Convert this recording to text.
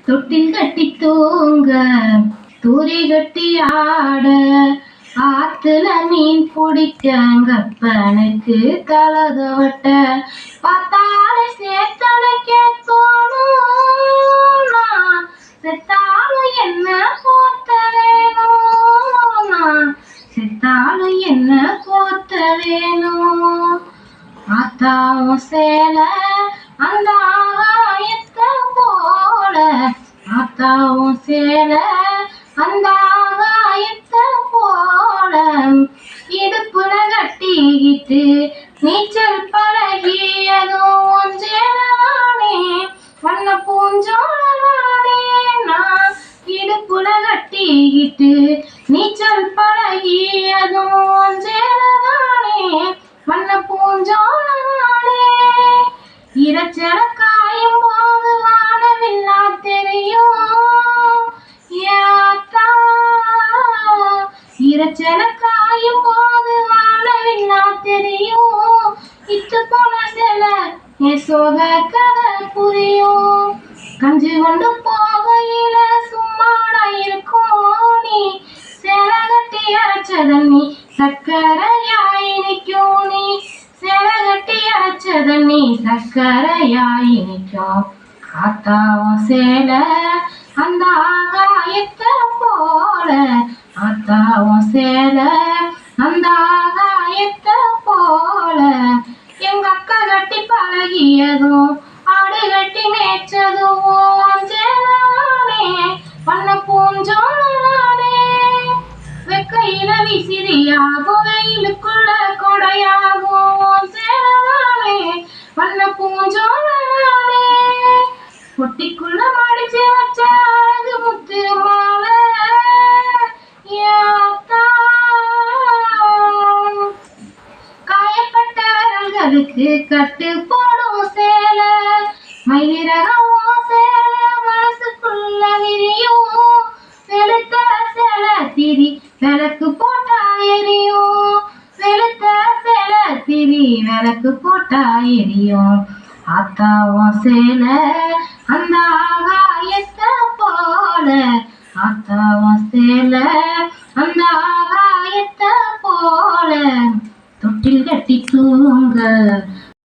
தொட்டில் கட்டி தூங்க தூரி கட்டி ஆட ஆத்துல மீன் பிடிக்க கப்பனுக்கு கலதவட்ட பார்த்தாலே சேத்தனைக்க தோணும் நான் செத்தாலும் என்ன போத்த வேணும் நான் செத்தாலும் என்ன போத்த வேணும் ஆத்தாவும் சேல அந்த ஆகாயத்தை போல ஆத்தாவும் சேல அந்த ஆகாயத்தை போல இடுப்புல கட்டிக்கிட்டு நீச்சல் பழகியதும் சேலவானே வண்ண பூஞ்சோழனானே நான் இடுப்புல கட்டிக்கிட்டு நீச்சல் பழகியதும் சேலவானே வண்ண பூஞ்சோழனானே இரைச்சல காயும் போது வானவில்லா தெரியும் இரைச்சல காயும் போது வானவில்லா தெரியும் இத்து போன சில சோக கதை புரியும் கஞ்சி கொண்டு போகையில சும்மாடா இருக்கும் நீ சேலை கட்டி அரைச்ச தண்ணி சக்கரையாய் நிற்கும் நீ சேலை கட்டி அரைச்ச தண்ணி சக்கரையாய் நிற்கும் ஆத்தாவும் சேலை அந்த ஆகாயத்தை போல ஆத்தாவும் சேலை அந்த ஆகாயத்தை போல எங்க அக்கா கட்டி பழகியதும் ஆடு கட்டி மேய்ச்சதும் சேலவானே பண்ண பூஞ்சோழனானே வெக்கையில விசிறியாகும் வெயிலுக்குள்ள கொடையாகும் சேலவானே பண்ண பூஞ்சோழனானே பொட்டிக்குள்ள மடிச்சு வச்ச அழகு முத்து மாலை காயப்பட்ட விரல்களுக்கு கட்டு போடும் சேல மயிலிறகும் சேல மனசுக்குள்ள விரியும் வெளுத்த சேல திரி விளக்கு போட்டா எரியும் வெளுத்த சேல திரி விளக்கு போட்டா எரியும் ஆத்தாவும் சேல அந்த ஆகாயத்தை போல ஆத்தாவும் சேல அந்த ஆகாயத்தை போல தொட்டில் கட்டி தூங்க